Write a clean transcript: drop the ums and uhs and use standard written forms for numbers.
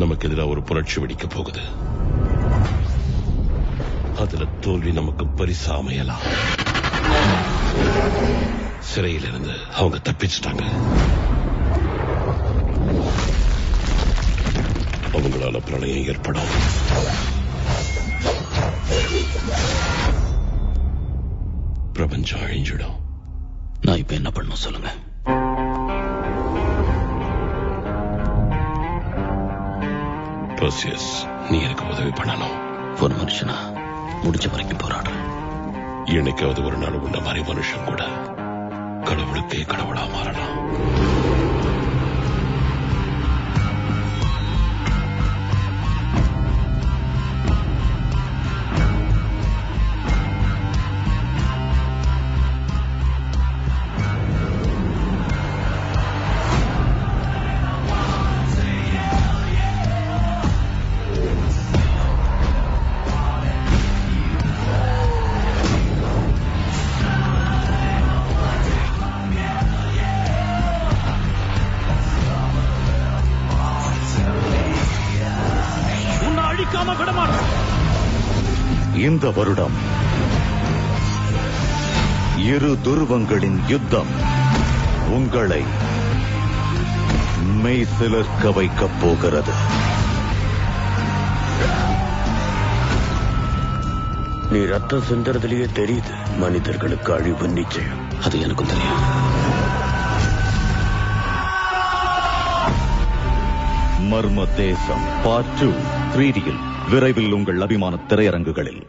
நமக்கு எதிராக ஒரு புரட்சி வெடிக்க போகுது. அதுல தோல்வி நமக்கு பரிசா அமையலாம். சிறையிலிருந்து அவங்க தப்பிச்சிட்டாங்க. அவங்களால பிரளயம் ஏற்படும். பிரபஞ்சம் அழிஞ்சிடும். நான் இப்ப என்ன பண்ணணும் சொல்லுங்க. பர்சியஸ், நீ எனக்கு உதவி பண்ணணும். ஒரு மனுஷனா முடிஞ்ச வரைக்கும் போராடுறேன். என்னைக்காவது ஒரு நாள் உள்ள மாதிரி மனுஷன் கூட கடவுளுக்கே கடவுளா மாறலாம். இந்த வருடம் இரு துருவங்களின் யுத்தம் உங்களை மெய்சிலிர்க்க வைக்கப் போகிறது. நீ ரத்தம் சிந்தறதுலயே தெரியுது மனிதர்களுக்கு அழிவு நிச்சயம். அது எனக்கும் தெரியும். மர்ம தேசம் பார்ட் 2 3Dயில் விரைவில் உங்கள் அபிமான திரையரங்குகளில்.